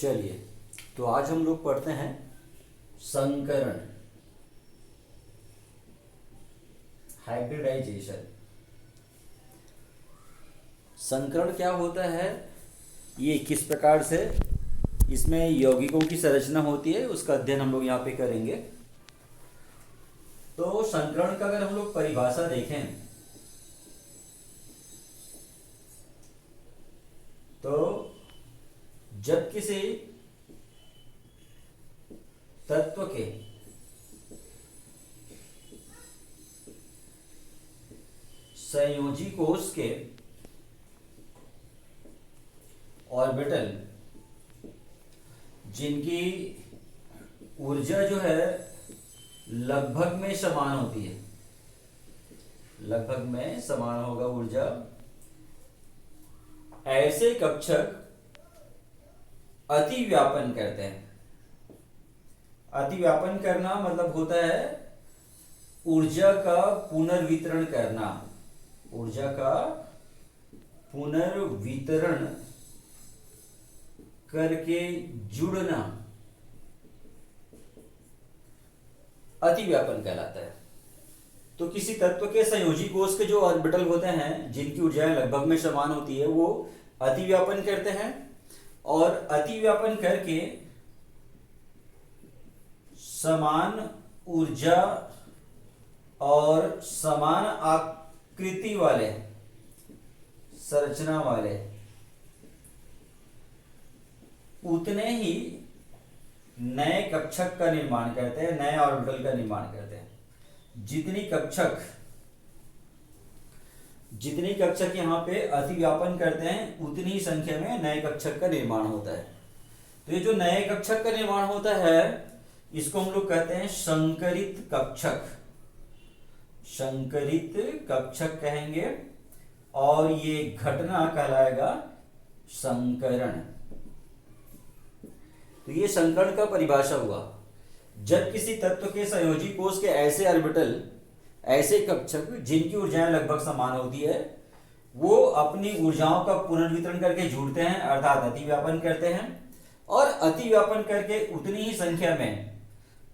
चलिए, तो आज हम लोग पढ़ते हैं संकरण, हाइब्रिडाइजेशन। संकरण क्या होता है, ये किस प्रकार से इसमें यौगिकों की संरचना होती है, उसका अध्ययन हम लोग यहाँ पे करेंगे। तो संकरण का अगर हम लोग परिभाषा देखें तो जब किसी तत्व के संयोजी कोश के ऑर्बिटल जिनकी ऊर्जा जो है लगभग में समान होती है, लगभग में समान होगा ऊर्जा, ऐसे कक्षक अतिव्यापन करते हैं। अतिव्यापन करना मतलब होता है ऊर्जा का पुनर्वितरण करना, ऊर्जा का पुनर्वितरण करके जुड़ना अतिव्यापन कहलाता है। तो किसी तत्व के संयोजी कोश के जो ऑर्बिटल होते हैं जिनकी ऊर्जाएं लगभग में समान होती है वो अतिव्यापन करते हैं, और अतिव्यापन करके समान ऊर्जा और समान आकृति वाले, संरचना वाले उतने ही नए कक्षक का निर्माण करते हैं, नए ऑर्बिटल का निर्माण करते हैं। जितनी कक्षक यहाँ पे अतिव्यापन करते हैं उतनी ही संख्या में नए कक्षक का निर्माण होता है। तो ये जो नए कक्षक का निर्माण होता है इसको हम लोग कहते हैं संकरित कक्षक, संकरित कक्षक कहेंगे, और ये घटना कहलाएगा संकरण। तो ये संकरण का परिभाषा हुआ, जब किसी तत्व के संयोजी कोश के ऐसे ऑर्बिटल, ऐसे कक्षक जिनकी ऊर्जाएं लगभग समान होती है वो अपनी ऊर्जाओं का पुनर्वितरण करके जुड़ते हैं, अर्थात अतिव्यापन करते हैं, और अतिव्यापन करके उतनी ही संख्या में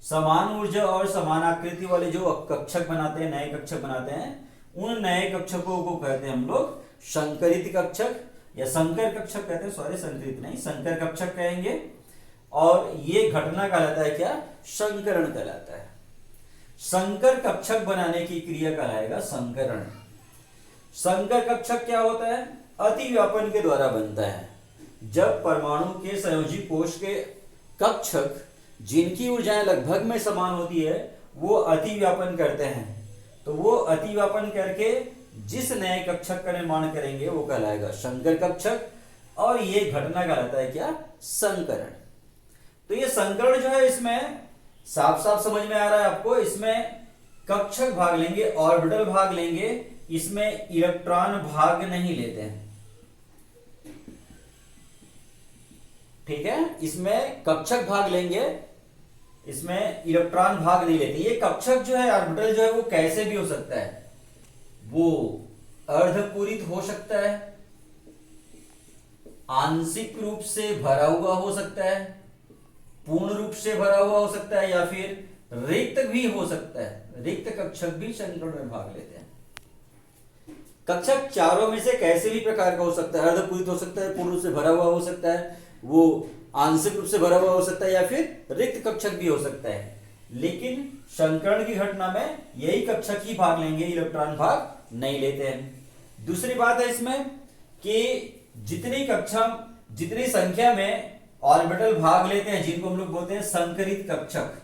समान ऊर्जा और समान आकृति वाले जो कक्षक बनाते हैं, नए कक्षक बनाते हैं, उन नए कक्षकों को कहते हैं हम लोग संकरित कक्षक या संकर कक्षक कहते हैं। सॉरी, संकरित नहीं, संकर कक्षक कहेंगे। और ये घटना कहलाता है क्या, संकरण कहलाता है। संकर कक्षक बनाने की क्रिया कहलाएगा संकरण। संकर कक्षक क्या होता है, अतिव्यापन के द्वारा बनता है। जब परमाणु के संयोजी कोश के कक्षक जिनकी ऊर्जाएं लगभग में समान होती है वो अतिव्यापन करते हैं, तो वो अतिव्यापन करके जिस नए कक्षक का निर्माण करेंगे वो कहलाएगा संकर कक्षक, और ये घटना कहलाता है क्या, संकरण। तो ये संकरण जो है इसमें साफ साफ समझ में आ रहा है आपको, इसमें कक्षक भाग लेंगे, ऑर्बिटल भाग लेंगे, इसमें इलेक्ट्रॉन भाग नहीं लेते हैं। ठीक है, इसमें कक्षक भाग लेंगे, इसमें इलेक्ट्रॉन भाग नहीं लेते। ये कक्षक जो है, ऑर्बिटल जो है वो कैसे भी हो सकता है, वो अर्धपूरित हो सकता है, आंशिक रूप से भरा हुआ हो सकता है, पूर्ण रूप से भरा हुआ हो सकता है, या फिर रिक्त भी हो सकता है। रिक्त कक्षक भी संकरण में भाग लेते हैं। कक्षक चारों में से कैसे भी प्रकार का हो सकता है, अर्धपूरित हो सकता है, पूर्ण रूप से भरा हुआ हो सकता है, वो आंशिक रूप से भरा हुआ हो सकता है, या फिर रिक्त कक्षक भी हो सकता है। लेकिन संकरण की घटना में यही कक्षक ही भाग लेंगे, इलेक्ट्रॉन भाग नहीं लेते हैं। दूसरी बात है इसमें कि जितनी संख्या में ऑर्बिटल भाग लेते हैं जिनको हम लोग बोलते हैं संकरित कक्षक,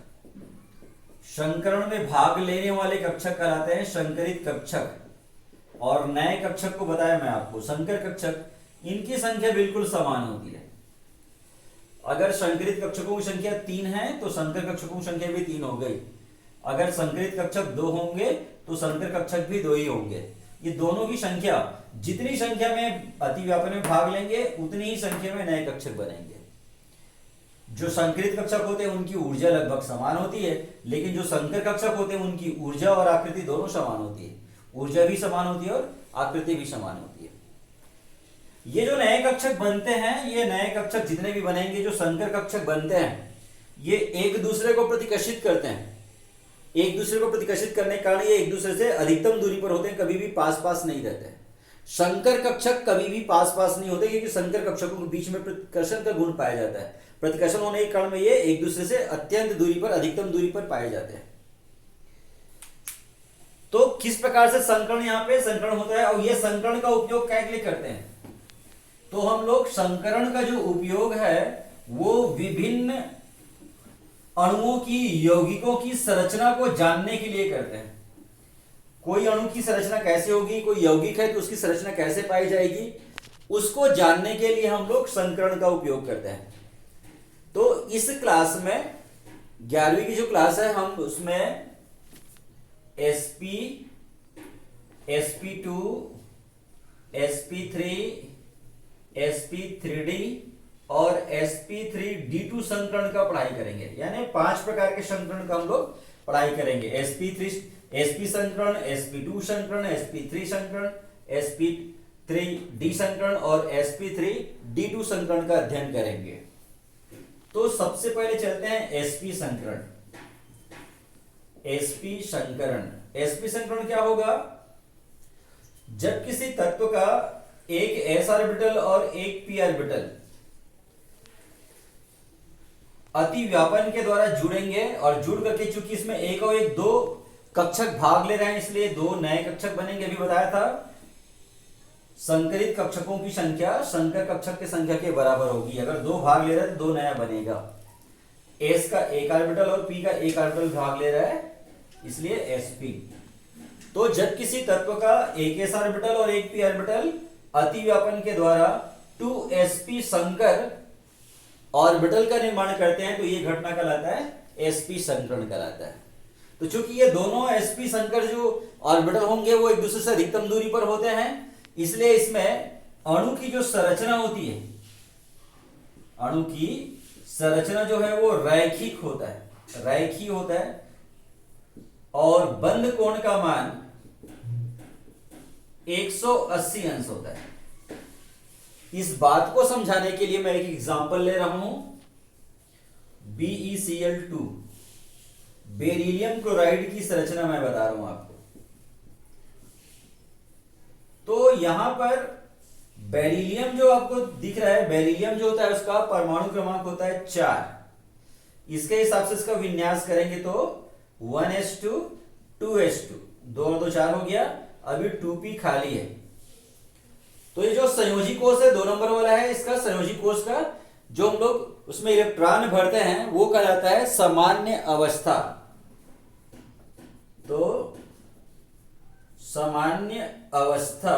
संकरण में भाग लेने वाले कक्षक कहलाते हैं संकरित कक्षक। और नए कक्षक को बताया मैं आपको संकर कक्षक, इनकी संख्या बिल्कुल समान होती है। अगर संकरित कक्षकों की संख्या 3 है तो संकर कक्षकों की संख्या भी 3 हो गई। अगर संकरित कक्षक 2 होंगे तो संकर कक्षक भी 2 ही होंगे। ये दोनों की संख्या, जितनी संख्या में अतिव्यापन में भाग लेंगे उतनी ही संख्या में नए कक्षक बनेंगे। जो संकरित कक्षक होते हैं उनकी ऊर्जा लगभग समान होती है, लेकिन जो संकर कक्षक होते हैं उनकी ऊर्जा और आकृति दोनों समान होती है। ऊर्जा भी समान होती है और आकृति भी समान होती है। ये जो नए कक्षक बनते हैं, ये नए कक्षक जितने भी बनेंगे, जो संकर कक्षक बनते हैं, ये एक दूसरे को प्रतिकर्षित करते हैं। एक दूसरे को प्रतिकर्षित करने के कारण ये एक दूसरे से अधिकतम दूरी पर होते हैं, कभी भी पास पास नहीं रहते हैं। संकर कक्षक कभी भी पास पास नहीं होते, क्योंकि संकर कक्षकों के बीच में प्रतिकर्षण का गुण पाया जाता है। प्रतिकर्षण होने के कारण में ये एक दूसरे से अत्यंत दूरी पर, अधिकतम दूरी पर पाए जाते हैं। तो किस प्रकार से संकरण यहाँ पे संकरण होता है, और ये संकरण का उपयोग क्या के लिए करते हैं? तो हम लोग संकरण का जो उपयोग है वो विभिन्न अणुओं की, यौगिकों की संरचना को जानने के लिए करते हैं। कोई अणु की संरचना कैसे होगी, कोई यौगिक है तो उसकी संरचना कैसे पाई जाएगी, उसको जानने के लिए हम लोग संकरण का उपयोग करते हैं। तो इस क्लास में 11वीं की जो क्लास है, हम उसमें sp, sp2, sp3, sp3d और sp3d2 संकरण का पढ़ाई करेंगे। यानी 5 प्रकार के संकरण का हम लोग पढ़ाई करेंगे। sp संकरण, sp2 संकरण, sp3 संकरण, sp3d संकरण और sp3d2 संकरण का अध्ययन करेंगे। तो सबसे पहले चलते हैं sp संकरण। sp संकरण, sp संकरण क्या होगा? जब किसी तत्व का एक s ऑर्बिटल और एक p ऑर्बिटल अति व्यापन के द्वारा जुड़ेंगे, और जुड़ करके चूंकि इसमें एक और एक दो कक्षक भाग ले रहे हैं, इसलिए दो नए कक्षक बनेंगे। अभी बताया था संकरित कक्षकों की संख्या संकर कक्षक की संख्या के बराबर होगी। अगर दो भाग ले रहे हैं तो दो नया बनेगा। s का एक ऑर्बिटल और p का एक ऑर्बिटल भाग ले रहा है, इसलिए sp। तो जब किसी तत्व का एक s ऑर्बिटल और एक p ऑर्बिटल अति व्यापन के द्वारा 2sp संकर ऑर्बिटल का निर्माण करते हैं, तो ये घटना कहलाता है sp संकरण कहलाता है। तो चूंकि ये दोनों sp संकर जो ऑर्बिटल होंगे वो एक दूसरे से अधिकतम दूरी पर होते हैं, इसलिए इसमें अणु की जो संरचना होती है, अणु की संरचना जो है वो रैखिक होता है, रैखिक होता है, और बंध कोण का मान 180 अंश होता है। इस बात को समझाने के लिए मैं एक एग्जांपल ले रहा हूं, BeCl2 बेरिलियम क्लोराइड की संरचना मैं बता रहा हूं आपको। तो यहां पर बेरिलियम जो आपको दिख रहा है, बेरिलियम जो होता है उसका परमाणु क्रमांक होता है 4। इसके हिसाब से इसका विन्यास करेंगे तो 1s2 2s2, 2 और 2 4 हो गया। अभी 2p खाली है, तो ये जो संयोजी कोष है 2 नंबर वाला है, इसका संयोजी कोष का जो हम लोग उसमें इलेक्ट्रॉन भरते हैं वो कहलाता है सामान्य अवस्था। तो सामान्य अवस्था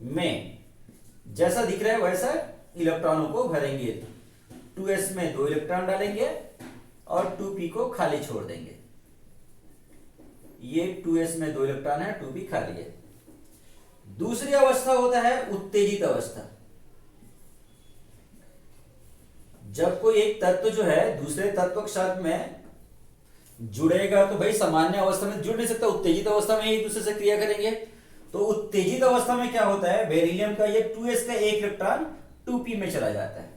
में जैसा दिख रहा है वैसा इलेक्ट्रॉनों को भरेंगे। 2s में 2 इलेक्ट्रॉन डालेंगे और 2p को खाली छोड़ देंगे। ये 2s में 2 इलेक्ट्रॉन है, 2p खाली है। दूसरी अवस्था होता है उत्तेजित अवस्था। जब कोई एक तत्व जो है दूसरे तत्व के साथ में जुड़ेगा, तो भाई सामान्य अवस्था में जुड़ नहीं सकता, उत्तेजित अवस्था में एक दूसरे से क्रिया करेंगे। तो उत्तेजित अवस्था में क्या होता है, बेरिलियम का ये 2s का एक इलेक्ट्रॉन 2p में चला जाता है।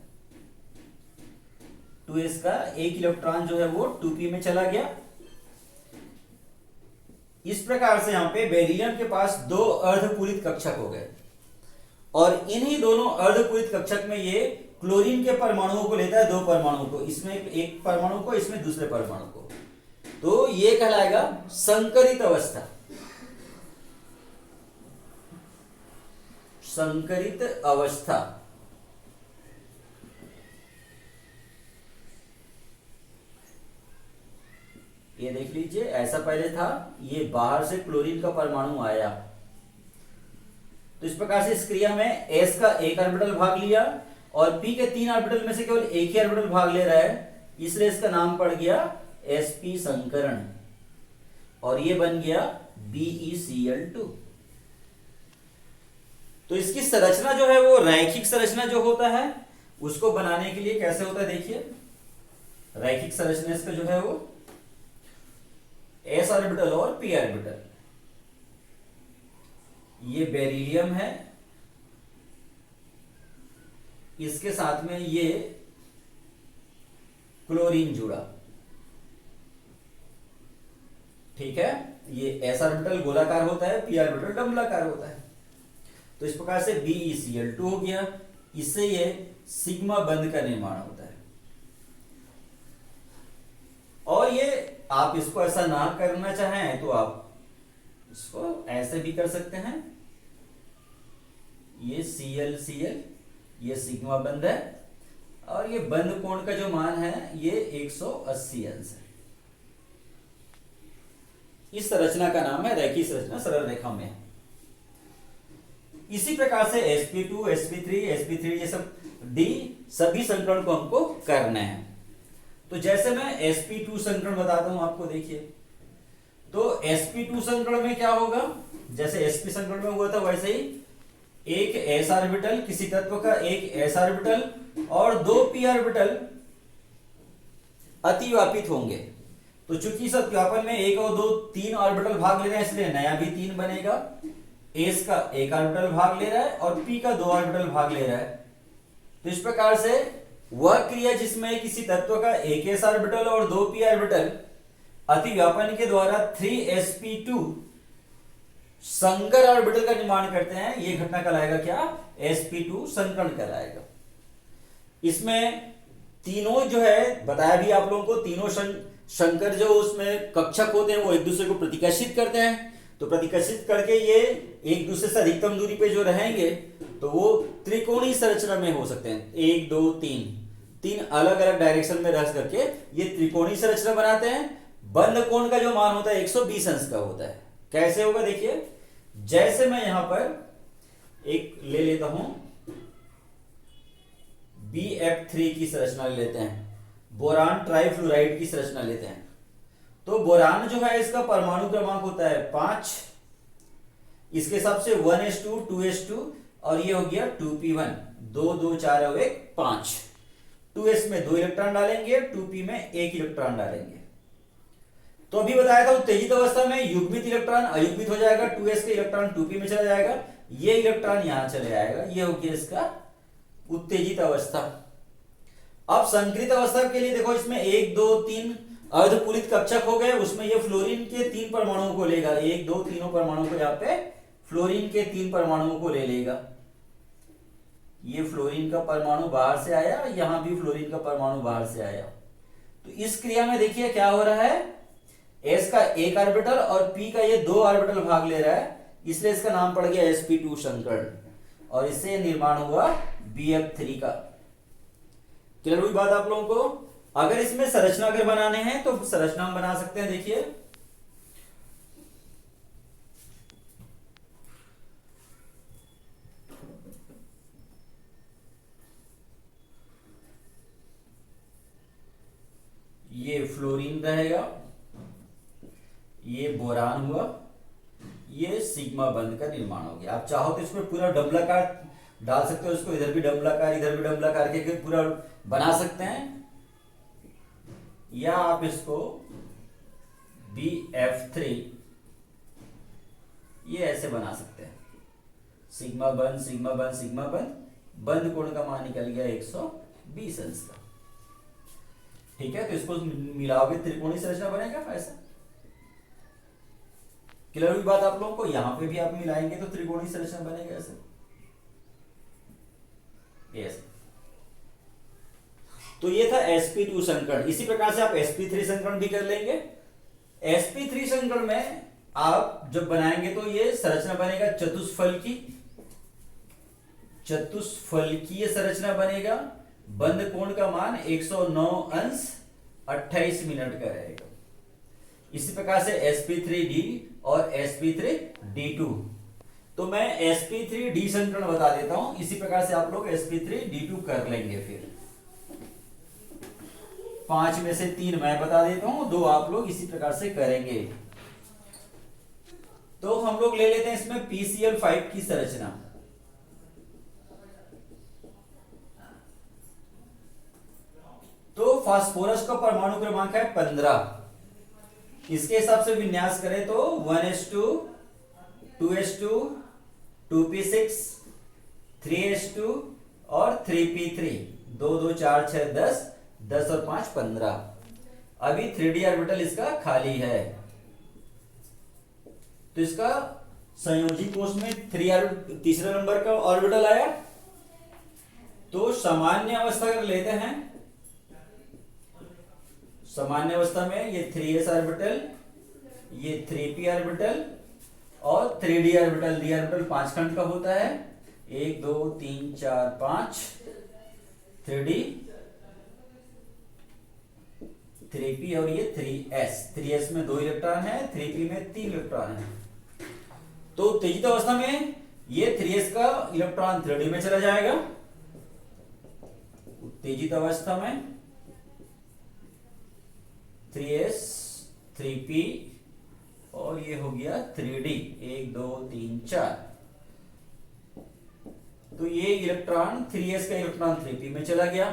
2s का एक इलेक्ट्रॉन जो है वो 2p में चला गया। इस प्रकार से यहां पे बेरिलियम के पास 2 अर्धपूरित कक्षक हो गए, और इन्हीं दोनों अर्धपूरित कक्षक में ये क्लोरीन के परमाणुओं को लेता है, 2 परमाणुओं को, इसमें एक परमाणु को, इसमें दूसरे परमाणु को। तो ये कहलाएगा संकरित अवस्था। संकरित अवस्था ये देख लीजिए, ऐसा पहले था, ये बाहर से क्लोरीन का परमाणु आया। तो इस प्रकार से इस क्रिया में s का एक ऑर्बिटल भाग लिया और p के 3 ऑर्बिटल में से केवल एक ही ऑर्बिटल भाग ले रहा है, इसलिए इसका नाम पड़ गया sp संकरण, और ये बन गया BeCl2। तो इसकी संरचना जो है वो रैखिक संरचना जो होता है उसको बनाने के लिए कैसे होता है, देखिए रैखिक संरचना इसका जो है वो s ऑर्बिटल और p ऑर्बिटल। ये बेरिलियम है, इसके साथ में ये क्लोरीन जुड़ा, ठीक है। ये s ऑर्बिटल गोलाकार होता है, p ऑर्बिटल डंबलाकार होता है। तो इस प्रकार से BeCl2 हो गया, इससे ये सिग्मा बंध का निर्माण होता है। और ये आप इसको ऐसा ना करना चाहें तो आप इसको ऐसे भी कर सकते हैं, ये ClCl, ये सिग्मा बंध है और ये बंध कोण का जो मान है ये 180 अंश है। इस संरचना का नाम है रैखिक संरचना, सरल रेखा में। इसी प्रकार से sp2, sp3 ये सब D सभी संकरण को हमको करने हैं। तो जैसे मैं sp2 संकरण बताता हूं आपको, देखिए। तो sp2 संकरण में क्या होगा, जैसे sp संकरण में हुआ था वैसे ही एक s ऑर्बिटल, किसी तत्व का एक s ऑर्बिटल और दो p ऑर्बिटल अतिव्यापित होंगे। तो चूंकि इस अतिव्यापन में एक और दो तीन ऑर्बिटल भाग ले रहे हैं, इसलिए नया भी तीन बनेगा। s का एक ऑर्बिटल भाग ले रहा है और p का दो ऑर्बिटल भाग ले रहा है। तो इस प्रकार से वह क्रिया जिसमें किसी तत्व का एक s ऑर्बिटल और दो p ऑर्बिटल अतिव्यापन के द्वारा 3sp2 संकर ऑर्बिटल का निर्माण करते हैं, ये घटना कहलाएगा क्या, sp2 संकरण कहलाएगा। इसमें तीनों जो है बताया भी आप लोगों को, तीनों संकर जो उसमें कक्षक होते हैं वो एक दूसरे को प्रतिकर्षित करते हैं। तो प्रतिकर्षित करके ये एक दूसरे से अधिकतम दूरी पे जो रहेंगे तो वो त्रिकोणीय संरचना में हो सकते हैं। 1 2 3 तीन अलग अलग डायरेक्शन में रह करके ये त्रिकोणीय संरचना बनाते हैं। बंध कोण का जो मान होता है 120 अंश का होता है। कैसे होगा देखिए, जैसे मैं यहां पर एक ले लेता हूं BF3 की संरचना ले लेते हैं, बोरान ट्राइफ्लोराइड की संरचना लेते हैं। तो बोरान जो है इसका परमाणु क्रमांक होता है 5, इसके हिसाब से 1s2 2s2 और ये हो गया 2p1, 2 2 4 और 1 5। 2s में 2 इलेक्ट्रॉन डालेंगे, 2p में 1 इलेक्ट्रॉन डालेंगे। तो अभी बताया था उत्तेजित अवस्था में युग्मित इलेक्ट्रॉन अयुग्मित हो जाएगा, 2s का इलेक्ट्रॉन 2p में चला जाएगा, ये इलेक्ट्रॉन यहां चले आएगा, ये हो गया इसका उत्तेजित अवस्था। अब संकृत अवस्था के लिए देखो, इसमें 1 2 3 अर्धपूरित कक्षक हो गए, उसमें ये फ्लोरीन के 3 परमाणुओं को लेगा, 1 2 तीनों परमाणुओं को यहाँ पे फ्लोरीन के 3 परमाणुओं को ले लेगा। ये फ्लोरीन का परमाणु बाहर से आया, यहां भी फ्लोरीन का परमाणु बाहर से आया। तो इस क्रिया में देखिए क्या हो रहा है, s का एक ऑर्बिटल और p का ये 2 ऑर्बिटल भाग ले रहा है, इसलिए इसका नाम पड़ गया sp2 संकरण और इससे निर्माण हुआ BF3 का। क्लियर हुई बात आप लोगों को। अगर इसमें संरचना अगर बनाने हैं तो संरचना हम बना सकते हैं। देखिए ये फ्लोरीन रहेगा, ये बोरान हुआ, ये सिग्मा बंध का निर्माण हो गया। आप चाहो तो इसमें पूरा डबलाकार डाल सकते हो, इसको इधर भी डबलाकार इधर भी डबलाकार के पूरा बना सकते हैं, या आप इसको BF3 ये ऐसे बना सकते हैं, सिग्मा बंध सिग्मा बंध सिग्मा बंध, बंध कोण का मान निकल गया 120 अंश का। ठीक है, तो इसको मिलाओगे त्रिकोणीय संरचना बनेगा ऐसा। क्लियर हुई बात आप लोगों को। यहां पे भी आप मिलाएंगे तो त्रिकोणीय संरचना बनेगा ऐसे। यस, तो ये था sp2 संकरण। इसी प्रकार से आप sp3 संकरण भी कर लेंगे। sp3 संकरण में आप जब बनाएंगे तो ये संरचना बनेगा चतुष्फलकीय संरचना बनेगा। बंध कोण का मान 109 अंश 28 मिनट का रहेगा। इसी प्रकार से sp3d और sp3d2। तो मैं sp3d संकरण बता देता हूं, इसी प्रकार से आप लोग sp3d2 कर लेंगे। फिर 5 में से 3 मैं बता देता हूं, 2 आप लोग इसी प्रकार से करेंगे। तो हम लोग ले लेते हैं इसमें PCl5 की संरचना। तो फास्फोरस का परमाणु क्रमांक है 15। इसके हिसाब से विन्यास करें तो 1s2 2s2 2p6 3s2 और 3p3, 2 2 4 6 10, 10 और 5 15। अभी 3d ऑर्बिटल इसका खाली है, तो इसका संयोजी कोष में तीसरे नंबर का ऑर्बिटल आया। तो सामान्य अवस्था अगर लेते हैं, सामान्य अवस्था में ये 3s ऑर्बिटल, ये 3p ऑर्बिटल और 3d ऑर्बिटल। डी ऑर्बिटल 5 खंड का होता है, 1 2 3 4 5, 3d, 3p और ये 3s। 3s में 2 इलेक्ट्रॉन है, 3p में 3 इलेक्ट्रॉन है। तो उत्तेजित अवस्था में ये 3s का इलेक्ट्रॉन 3d में चला जाएगा। उत्तेजित अवस्था में 3s, 3p और ये हो गया 3d, 1 2 3 4। तो ये इलेक्ट्रॉन 3s का इलेक्ट्रॉन 3p में चला गया।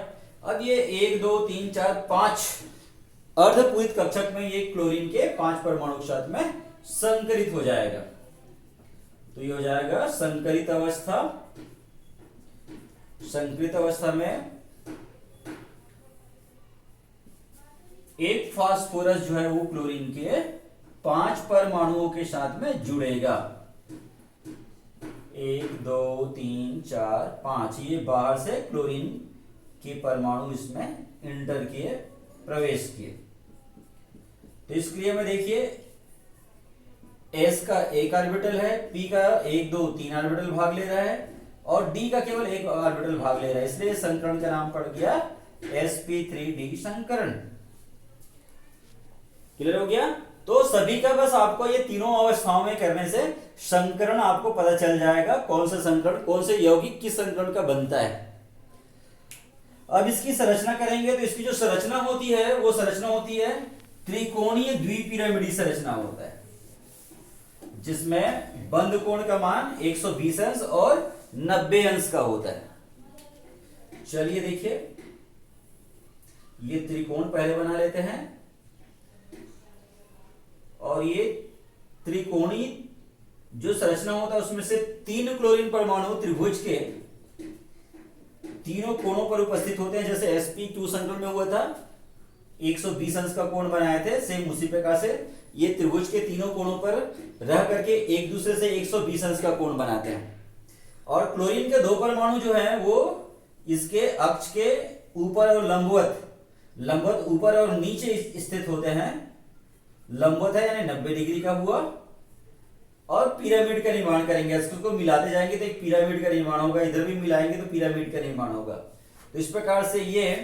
अब ये 1 2 3 4 5 अर्धपूरित कक्षक में ये क्लोरीन के 5 परमाणु के साथ में संकरित हो जाएगा। तो ये हो जाएगा संकरित अवस्था। संकरित अवस्था में एक फास्फोरस जो है वो क्लोरीन के 5 परमाणुओं के साथ में जुड़ेगा। 1 2 3 4 5, ये बाहर से क्लोरीन के परमाणु इसमें इंटर किए, प्रवेश किए। तो इस क्रिया में देखिए S का एक ऑर्बिटल है, P का 1 2 3 ऑर्बिटल भाग ले रहा है और D का केवल एक ऑर्बिटल भाग ले रहा है, इसलिए संकरण का नाम पड़ गया sp3d संकरण। क्लियर हो गया? तो सभी का बस आपको ये तीनों अवस्थाओं में करने से संकरण आपको पता चल जाएगा, कौन सा संकरण, कौन से यौगिक किस संकरण का बनता है। अब इसकी संरचना करेंगे तो इसकी जो संरचना होती है वो संरचना होती है त्रिकोणीय द्विपिरामिडीय संरचना होता है, जिसमें बंद कोण का मान 120 अंश और 90 अंश का होता है। चलिए देखिए, ये त्रिकोण पहले बना लेते हैं और ये त्रिकोणीय जो संरचना होता है उसमें से 3 क्लोरीन परमाणु त्रिभुज के तीनों कोणों पर उपस्थित होते हैं। जैसे sp2 संकरण में हुआ था, 120 अंश का कोण बनाए थे, सेम उसी प्रकार से ये त्रिभुज के तीनों कोणों पर रह करके एक दूसरे से 120 अंश का कोण बनाते हैं। और क्लोरीन के 2 परमाणु जो हैं वो इसके अक्ष के ऊपर और लंबवत ऊपर और नीचे स्थित होते हैं। लंबवत है यानी 90 डिग्री का हुआ, और पिरामिड का निर्माण करेंगे। इसको मिलाते जाएंगे तो एक पिरामिड का निर्माण होगा, इधर भी मिलाएंगे तो पिरामिड का निर्माण होगा। तो इस प्रकार से ये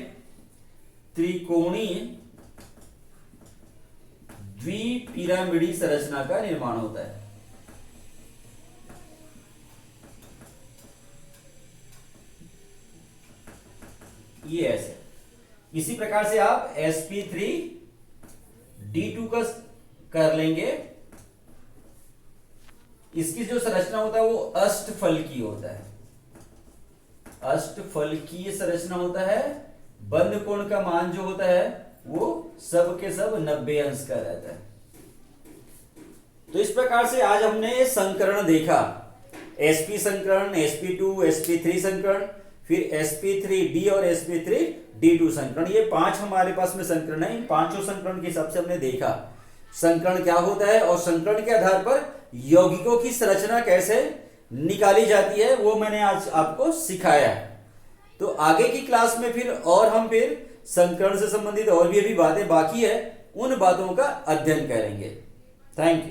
त्रिकोणीय द्विपिरामिडीय संरचना का निर्माण होता है। ये ऐसे इसी प्रकार से आप sp3d2 का कर लेंगे। इसकी जो संरचना होता है वो अष्टफलकीय होता है, अष्टफलकीय संरचना होता है। बंद कोण का मान जो होता है वो सब के सब 90 अंश का रहता है। तो इस प्रकार से आज हमने संकरण देखा, sp संकरण, sp2, sp3 संकरण, फिर sp3d और sp3d2 संकरण। ये 5 हमारे पास में संकरण है। इन पांचों संकरण के हिसाब से हमने देखा संकरण क्या होता है और संकरण के आधार पर यौगिकों की संरचना कैसे निकाली जाती है, वो मैंने आज आपको सिखाया। तो आगे की क्लास में हम फिर संकरण से संबंधित और भी अभी बातें बाकी है, उन बातों का अध्ययन करेंगे। Thank you.